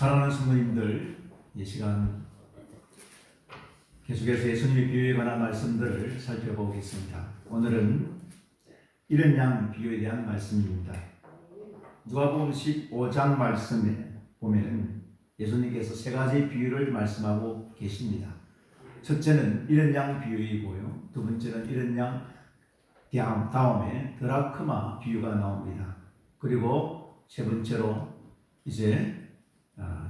사랑하는 성도님들, 이 시간 계속해서 예수님의 비유에 관한 말씀들을 살펴보겠습니다. 오늘은 이른 양 비유에 대한 말씀입니다. 누가복음 15장 말씀에 보면 예수님께서 세 가지 비유를 말씀하고 계십니다. 첫째는 이른 양 비유이고요. 두 번째는 이른 양 다음에 드라크마 비유가 나옵니다. 그리고 세 번째로 이제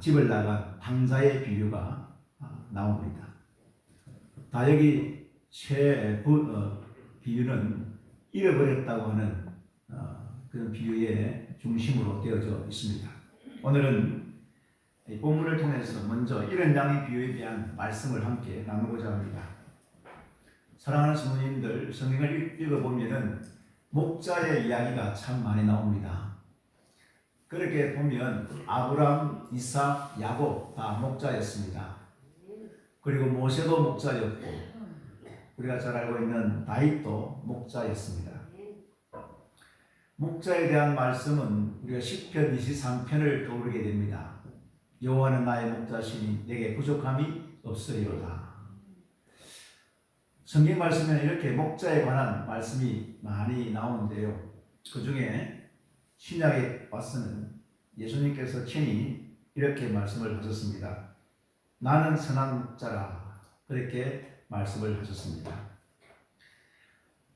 집을 나간 방자의 비유가 나옵니다. 다역이 세 비유는 잃어버렸다고 하는 그런 비유의 중심으로 되어져 있습니다. 오늘은 이 본문을 통해서 먼저 이른 양의 비유에 대한 말씀을 함께 나누고자 합니다. 사랑하는 성도님들, 성경을 읽어보면 목자의 이야기가 참 많이 나옵니다. 그렇게 보면 아브람, 이삭, 야곱 다 목자였습니다. 그리고 모세도 목자였고 우리가 잘 알고 있는 다윗도 목자였습니다. 목자에 대한 말씀은 우리가 시편 23편을 떠오르게 됩니다. 여호와는 나의 목자시니 내게 부족함이 없으리로다. 성경 말씀에는 이렇게 목자에 관한 말씀이 많이 나오는데요. 그 중에 신약에 와서는 예수님께서 친히 이렇게 말씀을 하셨습니다. 나는 선한 목자라, 그렇게 말씀을 하셨습니다.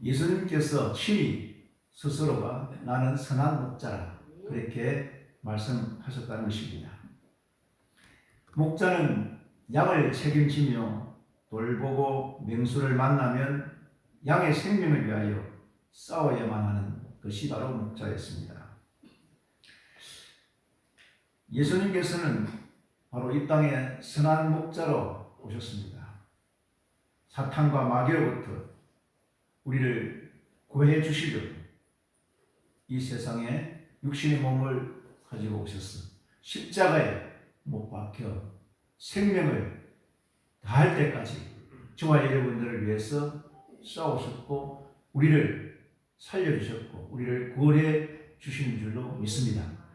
예수님께서 친히 스스로가 나는 선한 목자라 그렇게 말씀하셨다는 것입니다. 목자는 양을 책임지며 돌보고 맹수를 만나면 양의 생명을 위하여 싸워야만 하는 것이 바로 목자였습니다. 예수님께서는 바로 이 땅에 선한 목자로 오셨습니다. 사탄과 마귀로부터 우리를 구해 주시려고 이 세상에 육신의 몸을 가지고 오셨어. 십자가에 못 박혀 생명을 다할 때까지 저와 여러분들을 위해서 싸우셨고 우리를 살려주셨고 우리를 구원해 주시는 줄로 믿습니다.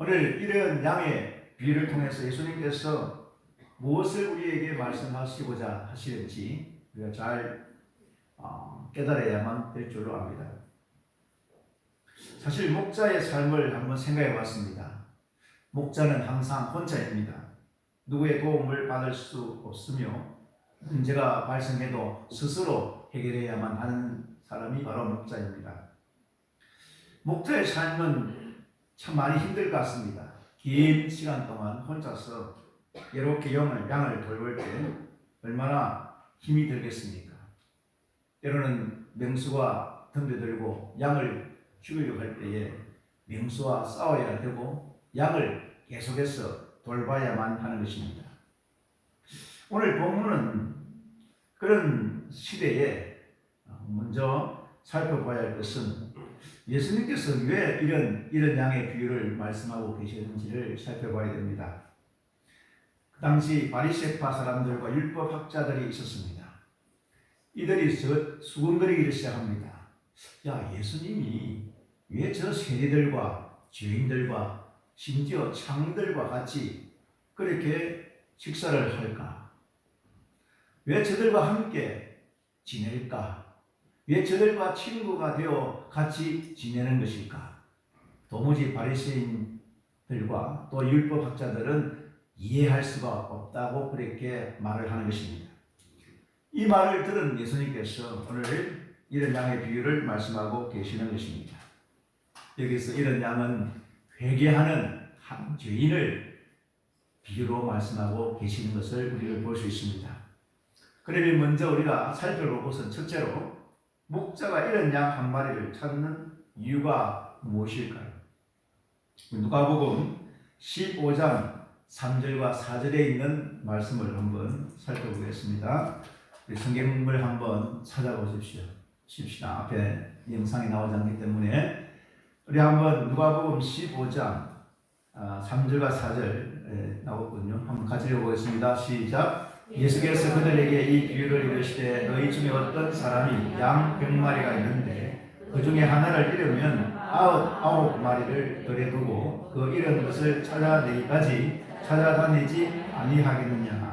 오늘 이런 양의 비유를 통해서 예수님께서 무엇을 우리에게 말씀하시고자 하시는지 우리가 잘 깨달아야만 될 줄로 압니다. 사실 목자의 삶을 한번 생각해 봤습니다. 목자는 항상 혼자입니다. 누구의 도움을 받을 수 없으며 문제가 발생해도 스스로 해결해야만 하는 사람이 바로 목자입니다. 목자의 삶은 참 많이 힘들 것 같습니다. 긴 시간 동안 혼자서 외롭게 양을 돌볼 때 얼마나 힘이 들겠습니까? 때로는 맹수가 덤벼들고 양을 죽이려고 할 때에 맹수와 싸워야 되고 양을 계속해서 돌봐야만 하는 것입니다. 오늘 본문은 그런 시대에 먼저 살펴봐야 할 것은 예수님께서 왜 이런 양의 비유를 말씀하고 계시는지를 살펴봐야 됩니다. 그 당시 바리새파 사람들과 율법학자들이 있었습니다. 이들이 수군거리기를 시작합니다. 야, 예수님이 왜 저 세리들과 죄인들과 심지어 창들과 같이 그렇게 식사를 할까? 왜 저들과 함께 지낼까? 왜 저들과 친구가 되어 같이 지내는 것일까? 도무지 바리새인들과 또 율법학자들은 이해할 수가 없다고 그렇게 말을 하는 것입니다. 이 말을 들은 예수님께서 오늘 이런 양의 비유를 말씀하고 계시는 것입니다. 여기서 이런 양은 회개하는 한 죄인을 비유로 말씀하고 계시는 것을 우리가 볼 수 있습니다. 그러면 먼저 우리가 살펴볼 것은 첫째로 목자가 이런 양 한 마리를 찾는 이유가 무엇일까요? 누가복음 15장 3절과 4절에 있는 말씀을 한번 살펴보겠습니다. 우리 성경을 한번 찾아보십시오. 앞에 영상이 나오지 않기 때문에 우리 한번 누가복음 15장 3절과 4절 나오거든요. 한번 같이 읽어보겠습니다. 시작. 예수께서 그들에게 이 비유를 이르시되 너희 중에 어떤 사람이 양 100마리가 있는데 그 중에 하나를 잃으면 아홉 마리를 들에 두고 그 잃은 것을 찾아내기까지 찾아다니지 아니하겠느냐.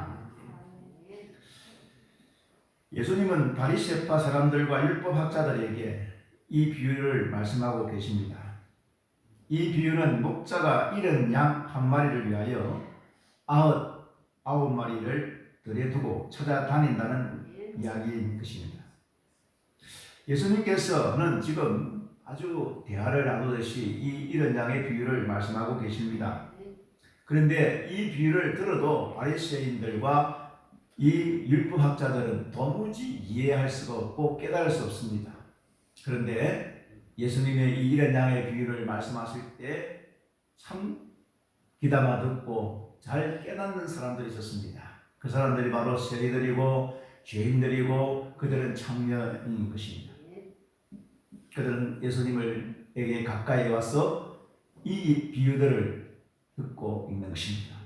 예수님은 바리새파 사람들과 율법학자들에게 이 비유를 말씀하고 계십니다. 이 비유는 목자가 잃은 양 한 마리를 위하여 아홉 마리를 들에 두고 찾아다닌다는 이야기인 것입니다. 예수님께서는 지금 아주 대화를 나누듯이 이 잃은 양의 비유를 말씀하고 계십니다. 그런데 이 비유를 들어도 바리새인들과 이 율법학자들은 도무지 이해할 수가 없고 깨달을 수 없습니다. 그런데 예수님의 이 잃은 양의 비유를 말씀하실 때 참 귀담아 듣고 잘 깨닫는 사람들이 있었습니다. 그 사람들이 바로 세리들이고 죄인들이고 그들은 창녀인 것입니다. 그들은 예수님에게 가까이 와서 이 비유들을 듣고 있는 것입니다.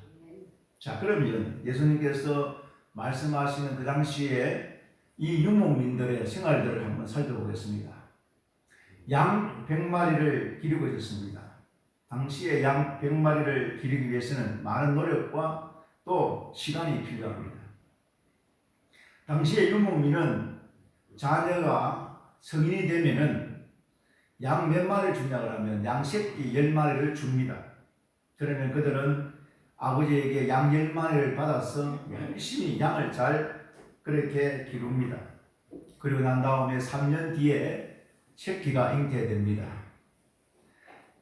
자, 그러면 예수님께서 말씀하시는 그 당시에 이 유목민들의 생활들을 한번 살펴보겠습니다. 양 100마리를 기르고 있었습니다. 당시에 양 100마리를 기르기 위해서는 많은 노력과 또 시간이 필요합니다. 당시에 유목민은 자녀가 성인이 되면은 양 몇 마리를 주냐고 하면 양 새끼 10마리를 줍니다. 그러면 그들은 아버지에게 양 10마리를 받아서 열심히 양을 잘 그렇게 기릅니다. 그리고 난 다음에 3년 뒤에 새끼가 잉태됩니다.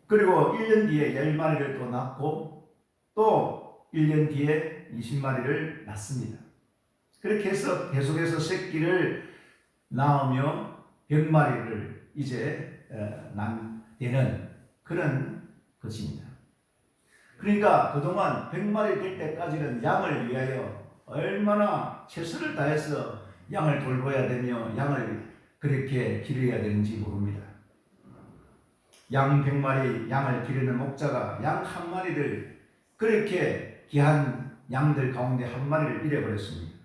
그리고 1년 뒤에 10마리를 또 낳고 또 1년 뒤에 20마리를 낳습니다. 그렇게 해서 계속해서 새끼를 낳으며 100마리를 이제 낳는 그런 것입니다. 그러니까 그동안 100마리 될 때까지는 양을 위하여 얼마나 최선을 다해서 양을 돌봐야 되며 양을 그렇게 기르어야 되는지 모릅니다. 양 100마리 양을 기르는 목자가 양 한 마리를 그렇게 귀한 양들 가운데 한 마리를 잃어버렸습니다.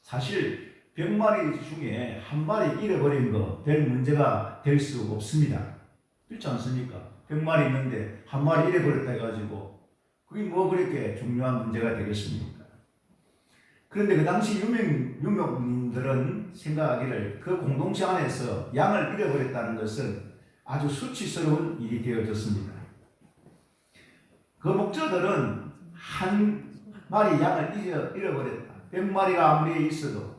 사실 100마리 중에 한 마리 잃어버린 거 별 문제가 될 수 없습니다. 그렇지 않습니까? 100마리 있는데 한 마리 잃어버렸다 해가지고 그게 뭐 그렇게 중요한 문제가 되겠습니까? 그런데 그 당시 유명민들은 생각하기를 그 공동체 안에서 양을 잃어버렸다는 것은 아주 수치스러운 일이 되어졌습니다. 그 목자들은 한 마리 양을 잃어버렸다. 100마리가 아무리 있어도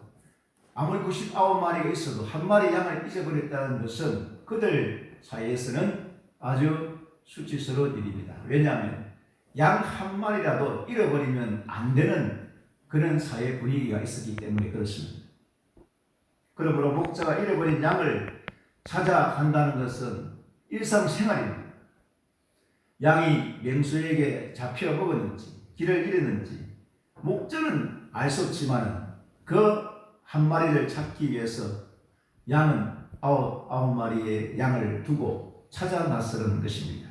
아무리 99마리가 있어도 한 마리 양을 잊어버렸다는 것은 그들 사이에서는 아주 수치스러운 일입니다. 왜냐하면 양 한 마리라도 잃어버리면 안 되는 그런 사회 분위기가 있었기 때문에 그렇습니다. 그러므로 목자가 잃어버린 양을 찾아간다는 것은 일상생활입니다. 양이 맹수에게 잡혀 먹었는지 길을 잃었는지 목자는 알 수 없지만 그 한 마리를 찾기 위해서 양은 아홉 마리의 양을 두고 찾아 나서는 것입니다.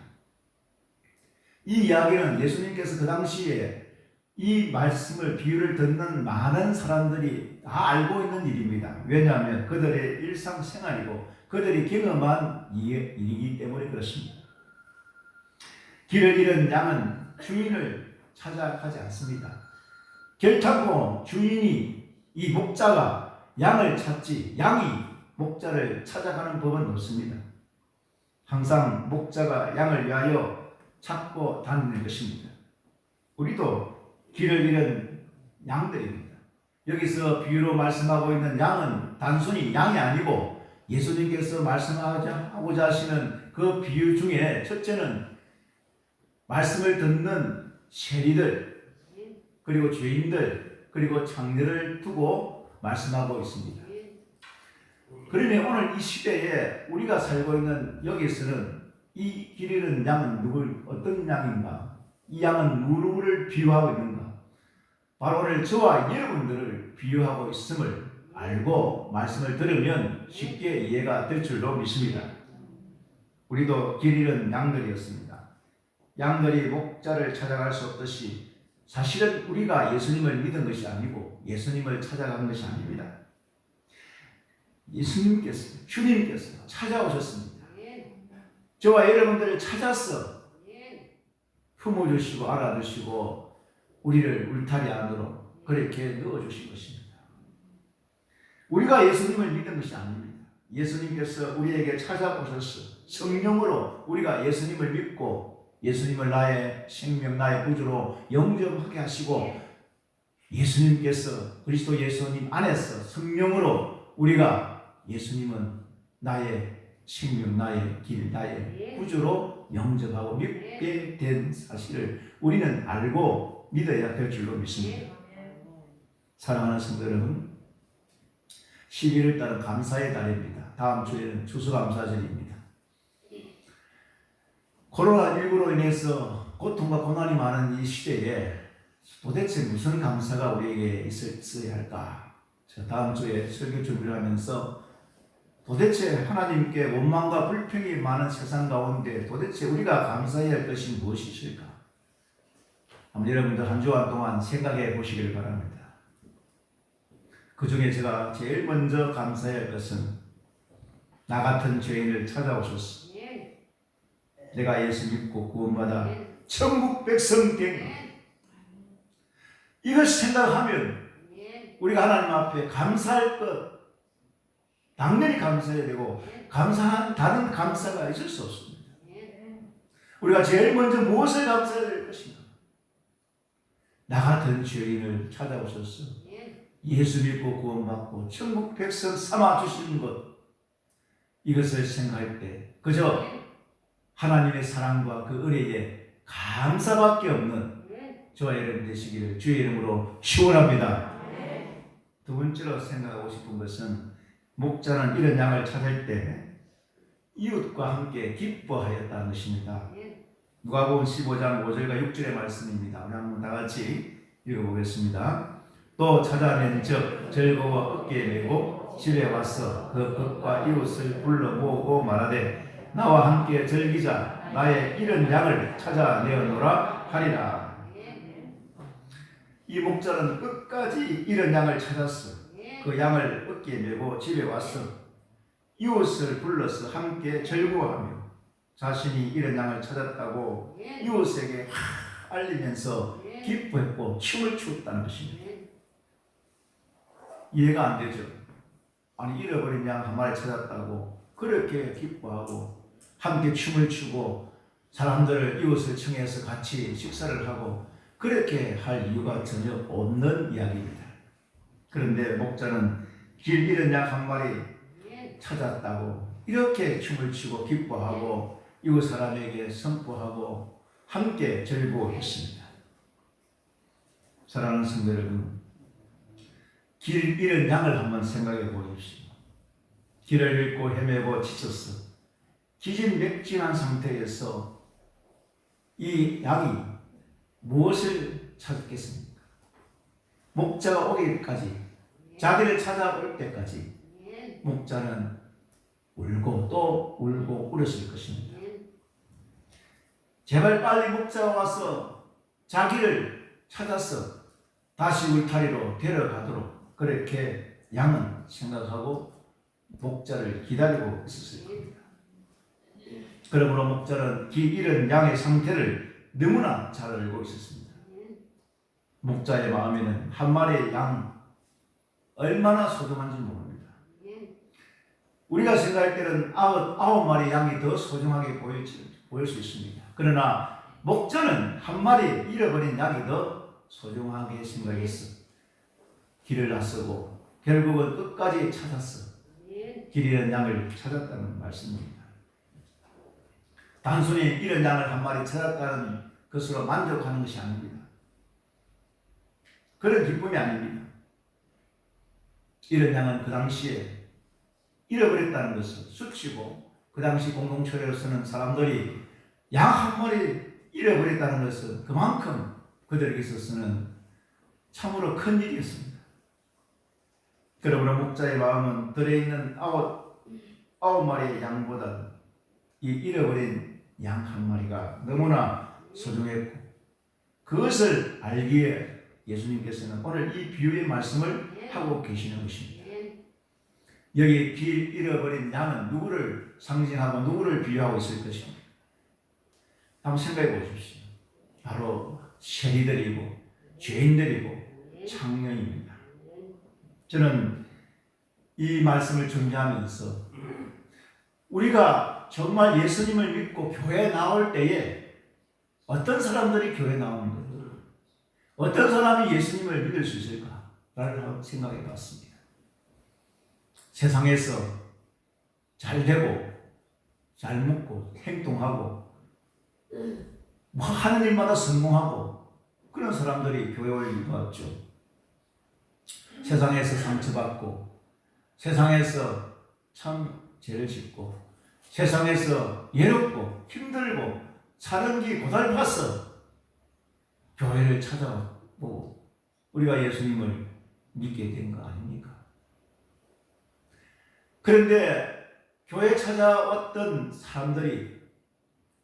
이 이야기는 예수님께서 그 당시에 이 말씀을 비유를 듣는 많은 사람들이 다 알고 있는 일입니다. 왜냐하면 그들의 일상생활이고 그들이 경험한 일이기 때문에 그렇습니다. 길을 잃은 양은 주인을 찾아가지 않습니다. 결탄코 주인이 이 목자가 양을 찾지 양이 목자를 찾아가는 법은 없습니다. 항상 목자가 양을 위하여 찾고 다니는 것입니다. 우리도 길을 잃은 양들입니다. 여기서 비유로 말씀하고 있는 양은 단순히 양이 아니고 예수님께서 말씀하고자 하시는 그 비유 중에 첫째는 말씀을 듣는 세리들 그리고 죄인들 그리고 창녀를 두고 말씀하고 있습니다. 그러면 오늘 이 시대에 우리가 살고 있는 여기서는 이 길 잃은 양은 어떤 양인가? 이 양은 누구를 비유하고 있는가? 바로 오늘 저와 여러분들을 비유하고 있음을 알고 말씀을 들으면 쉽게 이해가 될 줄로 믿습니다. 우리도 길 잃은 양들이었습니다. 양들이 목자를 찾아갈 수 없듯이 사실은 우리가 예수님을 믿은 것이 아니고 예수님을 찾아간 것이 아닙니다. 예수님께서 주님께서 찾아오셨습니다. 저와 여러분들을 찾아서 품어주시고 알아주시고 우리를 울타리 안으로 그렇게 넣어주신 것입니다. 우리가 예수님을 믿은 것이 아닙니다. 예수님께서 우리에게 찾아오셔서 성령으로 우리가 예수님을 믿고 예수님을 나의 생명, 나의 구주로 영접하게 하시고 예수님께서 그리스도 예수님 안에서 성령으로 우리가 예수님은 나의 생명, 나의 길, 나의 구주로 영접하고 믿게 된 사실을 우리는 알고 믿어야 될 줄로 믿습니다. 사랑하는 성도 여러분, 11월 달은 감사의 달입니다. 다음 주에는 추수감사절입니다. 코로나19로 인해서 고통과 고난이 많은 이 시대에 도대체 무슨 감사가 우리에게 있어야 할까? 다음 주에 설교 준비를 하면서 도대체 하나님께 원망과 불평이 많은 세상 가운데 도대체 우리가 감사해야 할 것이 무엇이 있을까? 한번 여러분들 한 주간 동안 생각해 보시길 바랍니다. 그 중에 제가 제일 먼저 감사해야 할 것은 나 같은 죄인을 찾아오셔서 내가 예수 믿고 구원받아 천국 백성 된 이것 생각하면 우리가 하나님 앞에 감사할 것 당연히 감사해야 되고 감사한 다른 감사가 있을 수 없습니다. 우리가 제일 먼저 무엇을 감사해야 될 것인가? 나 같은 죄인을 찾아오셔서 예수 믿고 구원받고 천국 백성 삼아 주시는 것 이것을 생각할 때 그저 하나님의 사랑과 그 은혜에 감사밖에 없는 저와 여러분 되시기를 주의 이름으로 축원합니다. 두 번째로 생각하고 싶은 것은 목자는 이런 양을 찾을 때 이웃과 함께 기뻐하였다는 것입니다. 누가복음 15장 5절과 6절의 말씀입니다. 우리 한번 다 같이 읽어보겠습니다. 또 찾아낸 즉 즐거워 어깨에 메고 집에 와서 그 것과 이웃을 불러 모으고 말하되 나와 함께 즐기자 나의 잃은 양을 찾아내었노라 하리라. 이 목자는 끝까지 잃은 양을 찾았어. 그 양을 어깨에 메고 집에 와서 이웃을 불러서 함께 즐거워하며 자신이 잃은 양을 찾았다고 이웃에게 알리면서 기뻐했고 춤을 추었다는 것입니다. 이해가 안 되죠. 아니 잃어버린 양 한 마리 찾았다고 그렇게 기뻐하고 함께 춤을 추고 사람들을 이웃을 청해서 같이 식사를 하고 그렇게 할 이유가 전혀 없는 이야기입니다. 그런데 목자는 길 잃은 양 한 마리 찾았다고 이렇게 춤을 추고 기뻐하고 이웃 사람에게 선포하고 함께 즐거워했습니다. 사랑하는 성도 여러분, 길 잃은 양을 한번 생각해 보십시오. 길을 잃고 헤매고 지쳐서 기진맥진한 상태에서 이 양이 무엇을 찾겠습니까? 목자가 오기까지 자기를 찾아올 때까지 목자는 울고 또 울고 울었을 것입니다. 제발 빨리 목자가 와서 자기를 찾아서 다시 울타리로 데려가도록 그렇게 양은 생각하고 목자를 기다리고 있었을 겁니다. 그러므로 목자는 길 잃은 양의 상태를 너무나 잘 알고 있었습니다. 목자의 마음에는 한 마리의 양 얼마나 소중한지 모릅니다. 우리가 생각할 때는 아홉 마리의 양이 더 소중하게 보일 수 있습니다. 그러나 목자는 한 마리 잃어버린 양이 더 소중하게 생각했어. 길을 나서고 결국은 끝까지 찾았어. 길 잃은 양을 찾았다는 말씀입니다. 단순히 잃은 양을 한 마리 찾았다는 것으로 만족하는 것이 아닙니다. 그런 기쁨이 아닙니다. 잃은 양은 그 당시에 잃어버렸다는 것을 수치고 그 당시 공동체로서는 사람들이 양 한 마리 잃어버렸다는 것은 그만큼 그들에게 있어서는 참으로 큰 일이었습니다. 그러므로 목자의 마음은 들에 있는 아홉 마리의 양보다 이 잃어버린 양 한 마리가 너무나 소중했고 그것을 알기에 예수님께서는 오늘 이 비유의 말씀을 하고 계시는 것입니다. 여기 길 잃어버린 양은 누구를 상징하고 누구를 비유하고 있을 것입니다. 한번 생각해 보십시오. 바로 세리들이고 죄인들이고 창녀입니다. 저는 이 말씀을 정리하면서 우리가 정말 예수님을 믿고 교회에 나올 때에 어떤 사람들이 교회에 나오는 거예요? 어떤 사람이 예수님을 믿을 수 있을까라는 생각해 봤습니다. 세상에서 잘 되고 잘 먹고 행동하고 뭐 하는 일마다 성공하고 그런 사람들이 교회에 왔죠. 세상에서 상처받고 세상에서 참 죄를 짓고 세상에서 외롭고 힘들고 사는 게 고달파서 교회를 찾아보고 우리가 예수님을 믿게 된 거 아닙니까? 그런데 교회에 찾아왔던 사람들이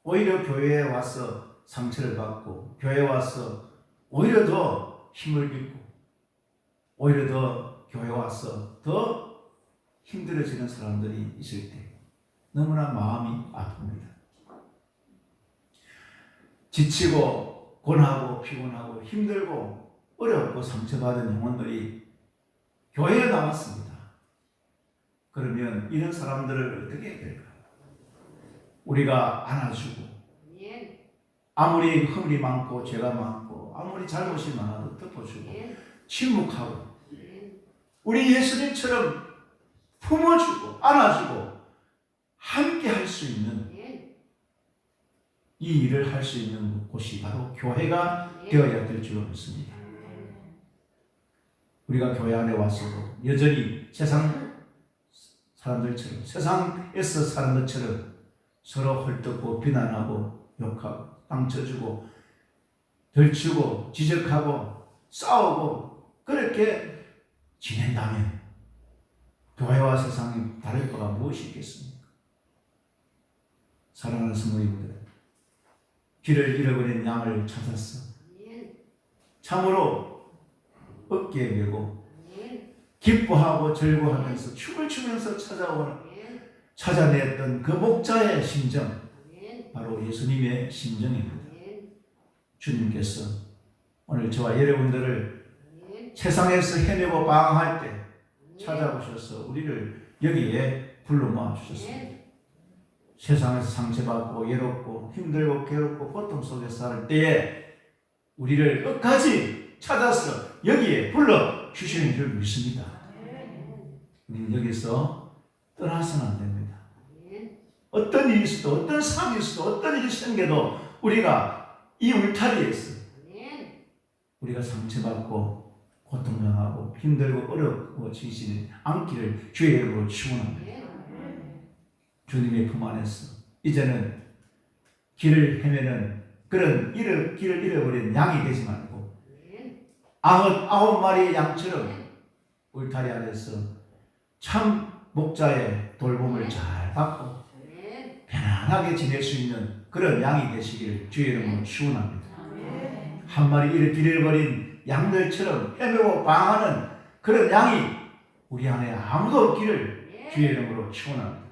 오히려 교회에 와서 상처를 받고 교회에 와서 오히려 더 힘을 잃고 오히려 더 교회에 와서 더 힘들어지는 사람들이 있을 때 너무나 마음이 아픕니다. 지치고 고나고 피곤하고 힘들고 어렵고 상처받은 영혼들이 교회에 나왔습니다. 그러면 이런 사람들을 어떻게 해야 될까요? 우리가 안아주고 아무리 허물이 많고 죄가 많고 아무리 잘못이 많아도 덮어주고 침묵하고 우리 예수님처럼 품어주고 안아주고 함께 할 수 있는 이 일을 할 수 있는 곳이 바로 교회가 되어야 될 줄 믿습니다. 우리가 교회 안에 와서도 여전히 세상 사람들처럼 세상에서 사는 것처럼 서로 헐뜯고 비난하고 욕하고 땅쳐주고 덜치고 지적하고 싸우고 그렇게 지낸다면 교회와 세상이 다를 바가 무엇이 있겠습니까? 사랑하는 성도님들, 길을 잃어버린 양을 찾았어. 참으로 어깨에 메고 기뻐하고 즐거워하면서 춤을 추면서 찾아냈던 그 목자의 심정, 바로 예수님의 심정입니다. 주님께서 오늘 저와 여러분들을 세상에서 헤매고 방황할 때 찾아오셔서 우리를 여기에 불러 모아 주셨습니다. 세상에서 상처받고 외롭고 힘들고 괴롭고 고통 속에 살 때에 우리를 끝까지 찾아서 여기에 불러 주시는 줄 믿습니다. 우리는 여기서 떠나서는 안 됩니다. 어떤 일이 있어도 어떤 상황이 있어도 어떤 일이 생겨도 우리가 이 울타리에서 우리가 상처받고 고통당하고 힘들고 어렵고 지치지 않기를 주의 이름으로 축원합니다. 주님의 품 안에서 이제는 길을 헤매는 그런 길을 잃어버린 양이 되지 말고 99마리의 양처럼 울타리 안에서 참 목자의 돌봄을 잘 받고 편안하게 지낼 수 있는 그런 양이 되시기를 주의 이름으로 축원합니다. 한 마리 길 잃어버린 양들처럼 헤매고 방황하는 그런 양이 우리 안에 아무도 없기를 주의 이름으로 축원합니다.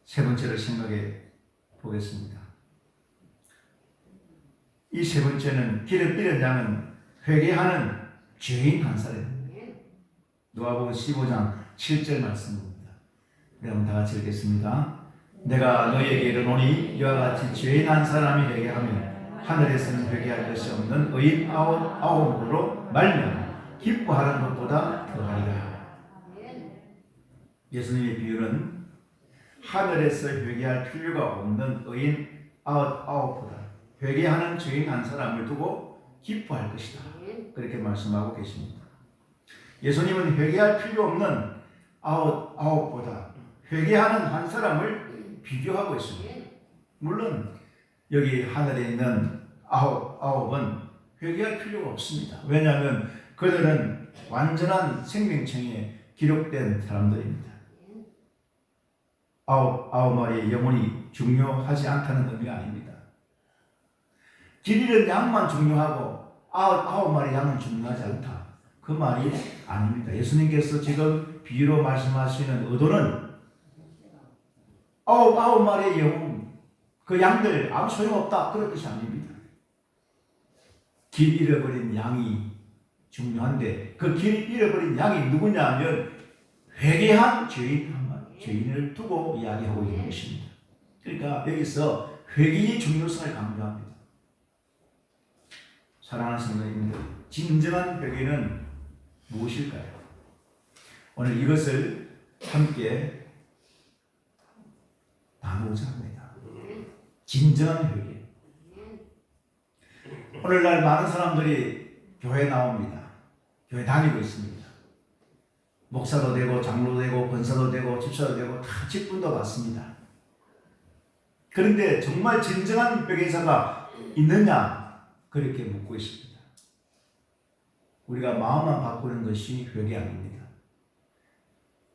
세 번째를 생각해 보겠습니다. 이 세 번째는 길을 잃은 양은 회개하는 죄인 한 사람입니다. 누가복음 15장 7절 말씀입니다. 여러분 다 같이 읽겠습니다. 내가 너희에게 이르노니 이와 같이 죄인 한 사람이 회개하면 하늘에서는 회개할 것이 없는 의인 아홉으로 말미암아 기뻐하는 것보다 더하리라. 예수님의 비유는 하늘에서 회개할 필요가 없는 의인 아홉보다 회개하는 죄인 한 사람을 두고 기뻐할 것이다. 그렇게 말씀하고 계십니다. 예수님은 회개할 필요 없는 아홉보다 회개하는 한 사람을 비교하고 있습니다. 물론 여기 하늘에 있는 아홉은 회개할 필요가 없습니다. 왜냐하면 그들은 완전한 생명체에 기록된 사람들입니다. 아홉 마리의 영혼이 중요하지 않다는 의미가 아닙니다. 길 잃은 양만 중요하고 아홉 마리 양은 중요하지 않다. 그 말이 아닙니다. 예수님께서 지금 비유로 말씀하시는 의도는 아홉 마리의 영혼, 그 양들 아무 소용없다 그런 뜻이 아닙니다. 길 잃어버린 양이 중요한데 그 길 잃어버린 양이 누구냐 하면 회개한 죄인을 두고 이야기하고 있는 것입니다. 그러니까 여기서 회개의 중요성을 강조합니다. 사랑하는 성도님들, 진정한 회개는 무엇일까요? 오늘 이것을 함께 나누고자 합니다. 진정한 회개. 오늘날 많은 사람들이 교회 나옵니다. 교회 다니고 있습니다. 목사도 되고 장로도 되고 권사도 되고 집사도 되고 다 직분도 받습니다. 그런데 정말 진정한 회개자가 있느냐? 그렇게 묻고 있습니다. 우리가 마음만 바꾸는 것이 회개 아닙니다.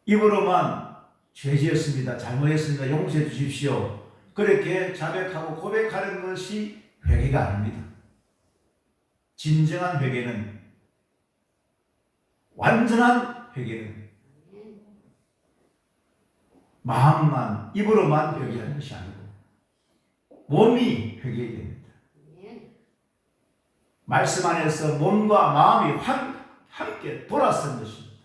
입으로만 죄지었습니다. 잘못했습니다. 용서해 주십시오. 그렇게 자백하고 고백하는 것이 회개가 아닙니다. 진정한 회개는, 완전한 회개는 마음만, 입으로만 회개하는 것이 아니고 몸이 회개해야 됩니다. 말씀 안에서 몸과 마음이 함께 돌아선 것입니다.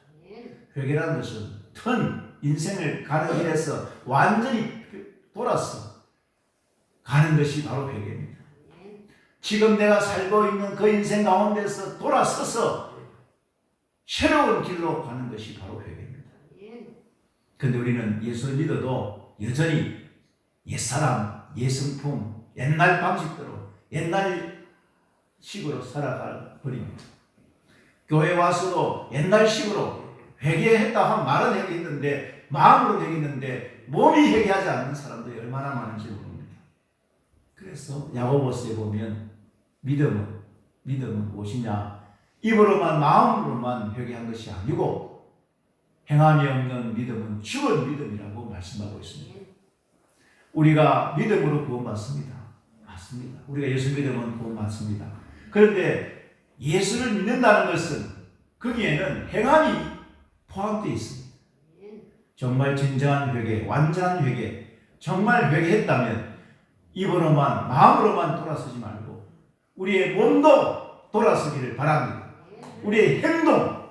회개라는 것은 인생을 가는 길에서 완전히 돌아서 가는 것이 바로 회개입니다. 지금 내가 살고 있는 그 인생 가운데서 돌아서서 새로운 길로 가는 것이 바로 회개입니다. 그런데 우리는 예수를 믿어도 여전히 옛사람, 옛성품, 옛날 방식대로, 옛날 식으로 살아가 버립니다. 교회 와서도 옛날식으로 회개했다 한 말은 회개했는데 마음으로 회개했는데 몸이 회개하지 않는 사람들이 얼마나 많은지 모릅니다. 그래서 야고보서에 보면 믿음은 무엇이냐? 입으로만 마음으로만 회개한 것이 아니고 행함이 없는 믿음은 죽은 믿음이라고 말씀하고 있습니다. 우리가 믿음으로 구원받습니다. 맞습니다. 우리가 예수 믿으면 구원받습니다. 그런데 예수를 믿는다는 것은 거기에는 행함이 포함되어 있습니다. 정말 진정한 회개, 완전한 회개, 정말 회개했다면 입으로만 마음으로만 돌아서지 말고 우리의 몸도 돌아서기를 바랍니다. 우리의 행동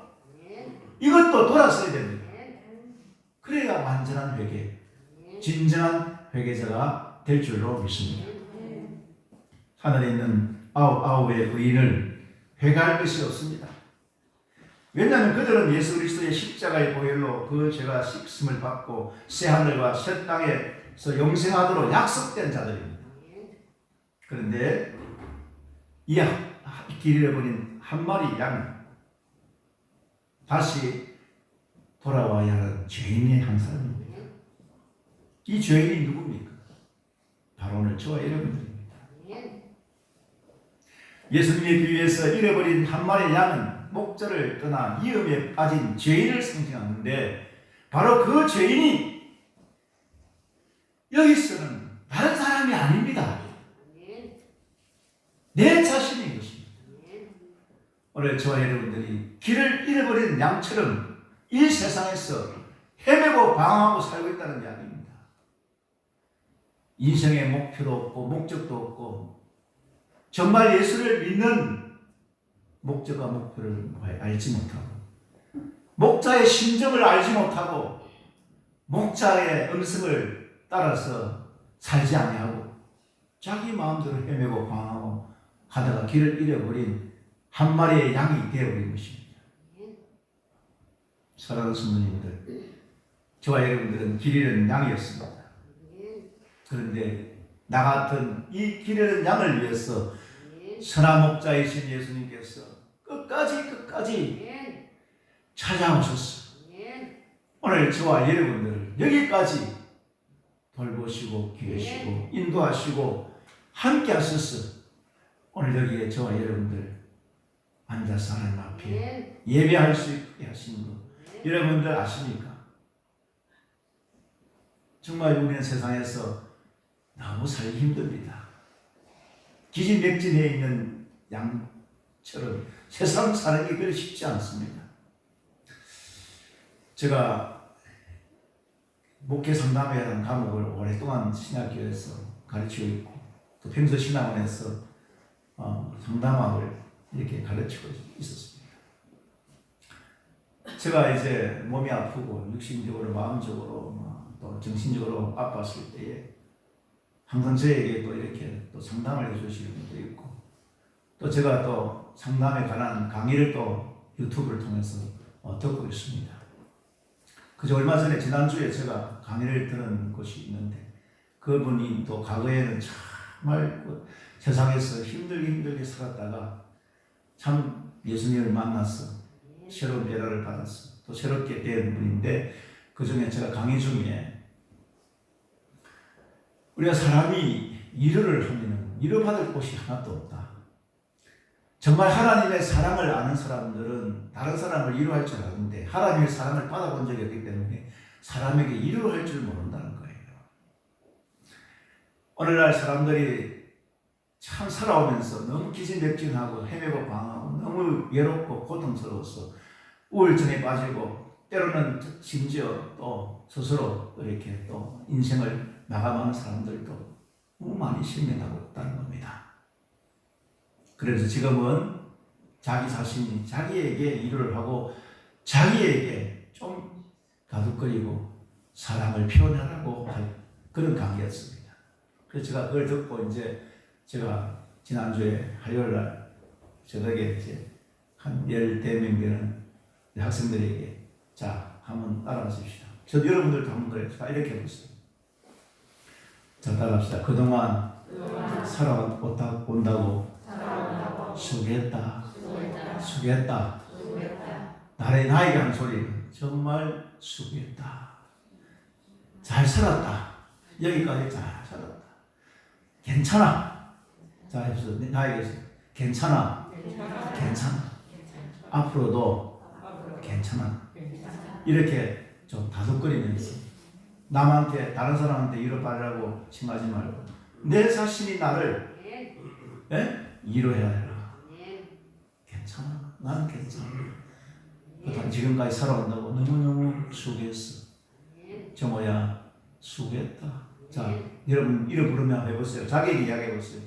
이것도 돌아서야 됩니다. 그래야 완전한 회개, 진정한 회개자가 될 줄로 믿습니다. 하늘에 있는 아홉의 의인을 회개할 것이 없습니다. 왜냐하면 그들은 예수 그리스도의 십자가의 보혈로 그 죄가 씻음을 받고 새 하늘과 새 땅에서 영생하도록 약속된 자들입니다. 그런데 이 길 잃어버린 한 마리 양 다시 돌아와야 하는 죄인의 한 사람입니다. 이 죄인이 누굽니까? 바로 오늘 저와 여러분들입니다. 예수님의 비유에서 잃어버린 한 마리 양은 목자를 떠나 위험에 빠진 죄인을 상징하는데 바로 그 죄인이 여기서는 다른 사람이 아닙니다. 내 자신인 것입니다. 오늘 저와 여러분들이 길을 잃어버린 양처럼 이 세상에서 헤매고 방황하고 살고 있다는 이야기입니다. 인생의 목표도 없고 목적도 없고 정말 예수를 믿는 목적과 목표를 알지 못하고 목자의 심정을 알지 못하고 목자의 음성을 따라서 살지 아니하고 자기 마음대로 헤매고 방황하고 하다가 길을 잃어버린 한 마리의 양이 되어버린 것입니다. 사랑하는 성도님들, 저와 여러분들은 길 잃은 양이었습니다. 그런데 나 같은 이 길 잃은 양을 위해서 선한 목자이신 예수님께서 끝까지 찾아오셨어. 오늘 저와 여러분들을 여기까지 돌보시고 기회시고 인도하시고 함께 하셔서 오늘 여기에 저와 여러분들 앉아서 하나님 앞에 예배할 수 있게 하신 것 여러분들 아십니까? 정말 우리는 세상에서 너무 살기 힘듭니다. 기진맥진해 있는 양 것처럼 세상 사는 게 그리 쉽지 않습니다. 제가 목회 상담회라는 과목을 오랫동안 신학교에서 가르치고 있고 또 평소 신학원에서 상담학을 이렇게 가르치고 있었습니다. 제가 이제 몸이 아프고 육신적으로 마음적으로 또 정신적으로 아팠을 때에 항상 저에게 또 이렇게 또 상담을 해주시는 분도 있고 또 제가 또 상담에 관한 강의를 또 유튜브를 통해서 듣고 있습니다. 그저 얼마 전에 지난주에 제가 강의를 들은 곳이 있는데 그분이 또 과거에는 정말 세상에서 힘들게 살았다가 참 예수님을 만나서 새로운 변화를 받았어 또 새롭게 된 분인데 그 중에 제가 강의 중에 우리가 사람이 위로를 하면 위로받을 곳이 하나도 없다. 정말 하나님의 사랑을 아는 사람들은 다른 사람을 위로할 줄 아는데 하나님의 사랑을 받아본 적이 없기 때문에 사람에게 위로할 줄 모른다는 거예요. 오늘날 사람들이 참 살아오면서 너무 기진맥진하고 헤매고 방황하고 너무 외롭고 고통스러워서 우울증에 빠지고 때로는 심지어 또 스스로 이렇게 또 인생을 마감하는 사람들도 너무 많이 실명하고 있다는 겁니다. 그래서 지금은 자기 자신이 자기에게 위로를 하고 자기에게 좀 다독거리고 사랑을 표현하라고 할 그런 강의였습니다. 그래서 제가 그걸 듣고 이제 제가 지난주에 화요일날 저녁에 이제 한 14명 되는 학생들에게 자 한번 따라하십시오. 저도 여러분들도 한번 그래요. 자 이렇게 해보세요. 자 따라합시다. 그동안 살아온다고 수고했다. 나에게 한 소리 정말 수고했다. 잘 살았다. 여기까지 잘 살았다. 괜찮아. 자 해서 나에게 괜찮아. 앞으로도 괜찮아. 이렇게 좀 다독거리면서 남한테 다른 사람한테 위로받으라고 칭하지 말고 내 자신이 나를 위로해야 해라. 괜찮아. 나는 괜찮아. 지금까지 살아온다고 너무너무 수고했어. 정호야 수고했다. 자 여러분 이름 부르며 해보세요. 자기에게 이야기해보세요.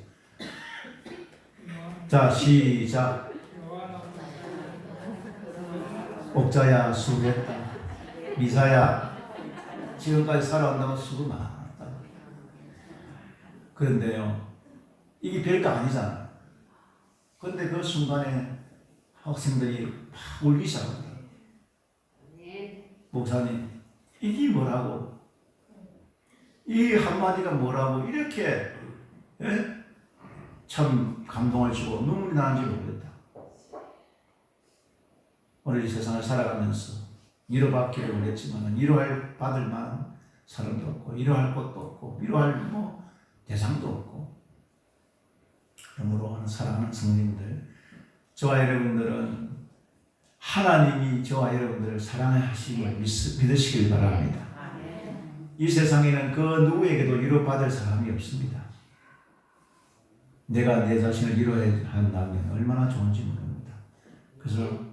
자 시작. 옥자야 수고했다. 미사야 지금까지 살아온다고 수고 많았다. 그런데요 이게 별거 아니잖아. 그런데 그 순간에 학생들이 막 울기 시작합니다. 목사님 이게 뭐라고? 이 한마디가 뭐라고 이렇게 참 감동을 주고 눈물이 나는지 모르겠다. 오늘 이 세상을 살아가면서 위로받기를 원했지만 위로할 받을 만한 사람도 없고 위로할 것도 없고 위로할 대상도 없고 그러므로 사랑하는 성도님들 저와 여러분들은 하나님이 저와 여러분들을 사랑하심을 믿으시길 바랍니다. 이 세상에는 그 누구에게도 위로받을 사람이 없습니다. 내가 내 자신을 위로해야 한다면 얼마나 좋은지 모릅니다. 그래서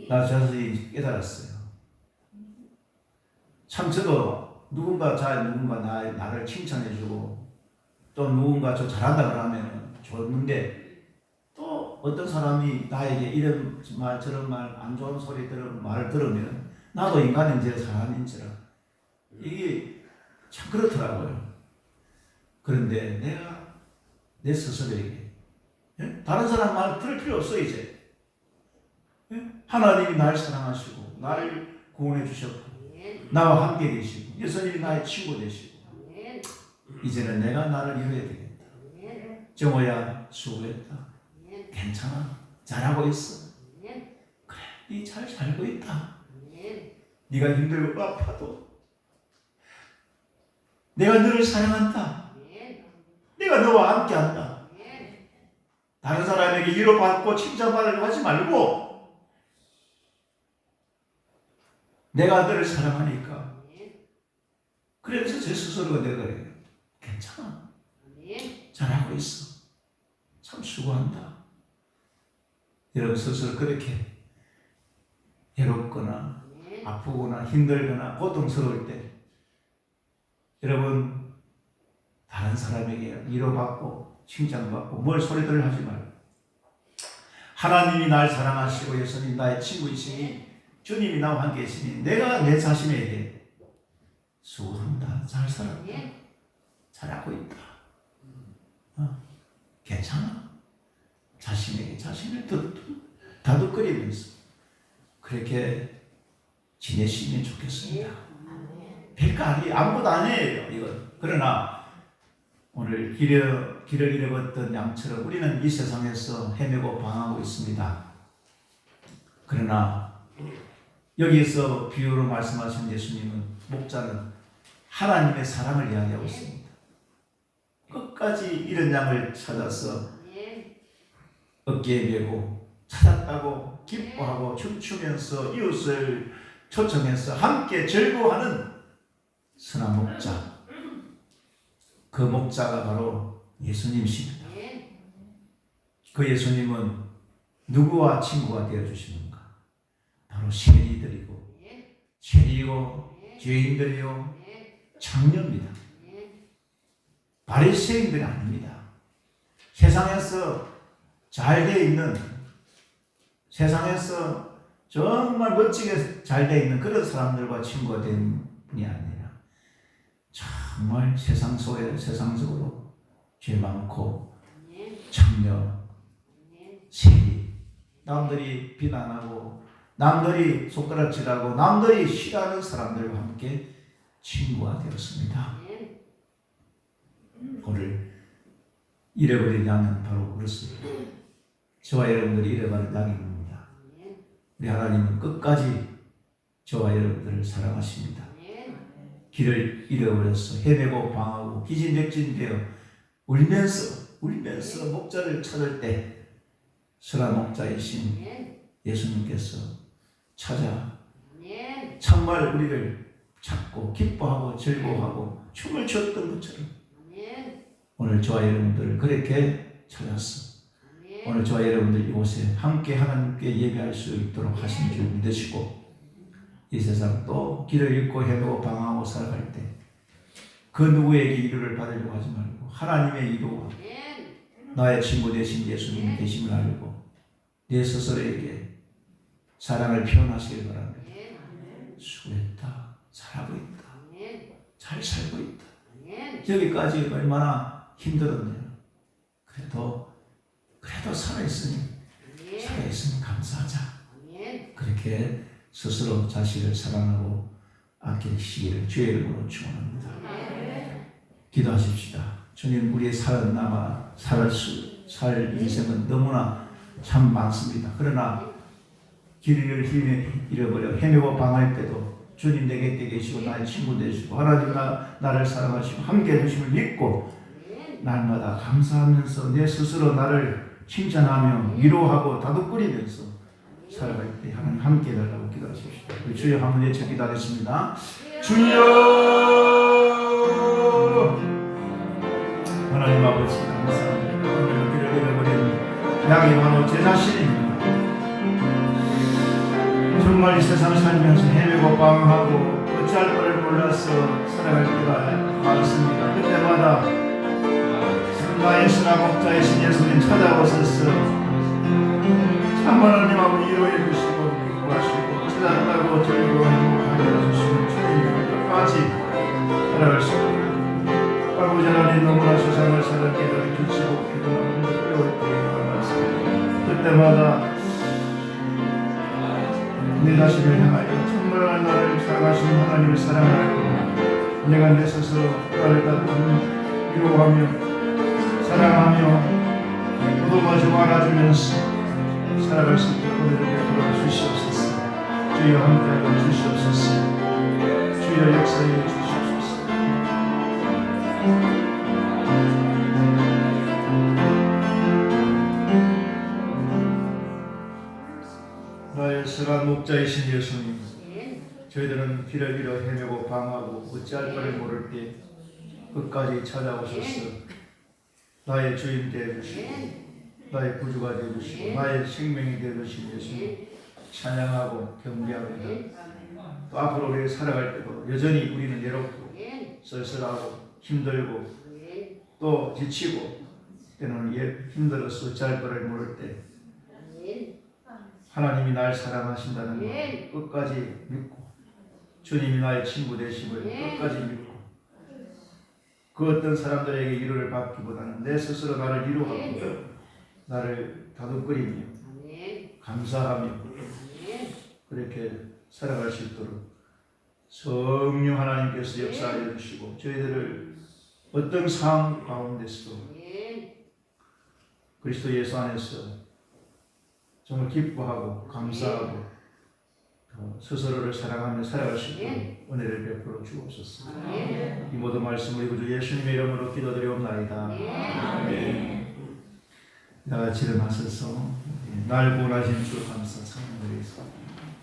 나 자신이 깨달았어요. 참 저도 누군가 나를 칭찬해주고 또 누군가 저 잘한다 그러면 좋은데 또 어떤 사람이 나에게 이런 말 저런 말 안 좋은 소리 말을 들으면 나도 인간인지라 사람인지라 이게 참 그렇더라고요. 그런데 내가 내 스스로에게 다른 사람 말 들을 필요 없어 이제. 하나님이 날 사랑하시고 나를 구원해 주셨고 나와 함께 계시고 예수님이 나의 친구 되시고 이제는 내가 나를 이루어야 되겠다. 정호야 수고했다. 괜찮아. 잘하고 있어. 그래 네 잘 살고 있다. 네가 힘들고 아파도 내가 너를 사랑한다. 내가 너와 함께한다. 다른 사람에게 위로받고 칭찬받으려고 하지 말고 내가 너를 사랑하니까 그래서 제 스스로가 내가 그래요. 괜찮아. 잘하고 있어. 참 수고한다. 여러분 스스로 그렇게 외롭거나 아프거나 힘들거나 고통스러울 때 여러분 다른 사람에게 위로받고 칭찬받고 뭘 소리들을 하지 말고 하나님이 날 사랑하시고 예수님 나의 친구이시니 주님이 나와 함께 계시니 내가 내 자신에게 수고한다, 잘 살았다, 잘하고 있다, 괜찮아, 자신에게 자신을 다독거리면서 그렇게 지내시면 좋겠습니다. 별거 아니에요. 아무것도 아니에요 이건. 그러나 오늘 길을 잃어버렸던 양처럼 우리는 이 세상에서 헤매고 방황하고 있습니다. 그러나 여기에서 비유로 말씀하신 예수님은, 목자는 하나님의 사랑을 이야기하고 있습니다. 끝까지 잃은 양을 찾아서 어깨에 메고 찾았다고 기뻐하고 춤추면서 이웃을 초청해서 함께 즐거워하는 선한 목자, 그 목자가 바로 예수님이십니다. 그 예수님은 누구와 친구가 되어주시는가? 바로 시민이들이고 죄인이고 죄인들이요 장녀입니다. 바리새인들이 아닙니다. 세상에서 잘 되어 있는, 세상에서 정말 멋지게 잘 되어 있는 그런 사람들과 친구가 된 분이 아니라 정말 세상 속에 세상적으로 죄 많고 장녀, 세리, 남들이 비난하고 남들이 손가락질하고 남들이 싫어하는 사람들과 함께 친구가 되었습니다. 오늘 잃어버린 양은 바로 그렇습니다. 저와 여러분들이 잃어버린 양입니다. 우리 하나님은 끝까지 저와 여러분들을 사랑하십니다. 길을 잃어버려서 헤매고 방황하고 기진맥진되어 울면서 목자를 찾을 때 선한 목자이신 예수님께서 찾아 정말 우리를 찾고 기뻐하고 즐거워하고 춤을 췄던 것처럼 오늘 저와 여러분들을 그렇게 찾았어. 오늘 저와 여러분들 이곳에 함께 하나님께 예배할 수 있도록 하신 줄 믿으시고, 이 세상 또 길을 잃고 헤매고 방황하고 살아갈 때 그 누구에게 위로를 받으려고 하지 말고 하나님의 위로와 나의 친구 되신 예수님이 계심을 알고 내 스스로에게 사랑을 표현하시길 바랍니다. 수고했다, 잘하고 있다, 잘 살고 있다, 여기까지 얼마나 힘들었네요. 그래도 살아있으니 감사하자. 그렇게 스스로 자신을 사랑하고 아끼시기를 주의 이름으로 축원합니다. 기도하십시다. 주님, 우리의 살 인생은 너무나 참 많습니다. 그러나 길을 잃어버려 헤매고 방할 때도 주님 내 곁에 계시고 나의 친구 되시고 하나님 나를 사랑하시고 함께 해주심을 믿고 날마다 감사하면서 내 스스로 나를 칭찬하며 위로하고 다독거리면서 살아갈 때 하나님 함께 해달라고 기도하십시오. 주여 한번 외쳐 기도하겠습니다. 주여, 하나님 아버지 감사합니다. 오늘 길을 잃어버린 양이 바로 제 자신입니다. 정말 이 세상 살면서 헤매고 방황하고 어찌할 바를 몰라서 살아갈 때가 많습니다. 그때마다 나의 선한 목자이신 예수님 찾아오셔서 참 하나님하고 위로해 주시고 기뻐하시고 찾아온다고 즐거워 행복하게 해주시는 주님 끝까지 살아갈 수 있도록 아버지 하나님 너무나 세상을 살았게 주시고 기도하는 어려울 때에 말씀입니다. 그때마다 내 자신을 향하여 정말 나를 사랑하시는 하나님을 사랑하고 내가 내 스스로 나를 위로하며 사랑하며 도도마주고 안아주면서 살아갈 수 있도록 우리에게 도와주시옵소서. 주여 함께하여 주시옵소서. 주여 역사해 주시옵소서. 나의 선한 목자이신 예수님, 저희들은 길을 잃어 헤매고 방황하고 어찌할 바를 모를 때 끝까지 찾아오셔서 나의 주인 되어주시고 나의 구주가 되어주시고 나의 생명이 되어주신 예수님 찬양하고 경배합니다. 또 앞으로 우리 살아갈 때도 여전히 우리는 외롭고 쓸쓸하고 힘들고 또 지치고 때로는 힘들어서 어찌할 거를 모를 때 하나님이 날 사랑하신다는 것 끝까지 믿고 주님이 나의 친구 되심을 끝까지 믿고 그 어떤 사람들에게 위로를 받기보다는 내 스스로 나를 위로하고 나를 다독거리며 감사하며 그렇게 살아갈 수 있도록 성령 하나님께서 역사하여 주시고 저희들을 어떤 상황 가운데서도 그리스도 예수 안에서 정말 기뻐하고 감사하고 스스로를 사랑하며 살아갈 수 있도록 은혜를 베풀어 주옵소서. 이 모든 말씀을 우리 구주 예수님의 이름으로 기도드리옵나이다. 다 같이 일어나셔서 날 구원하신 주 감사 찬양드리겠습니다.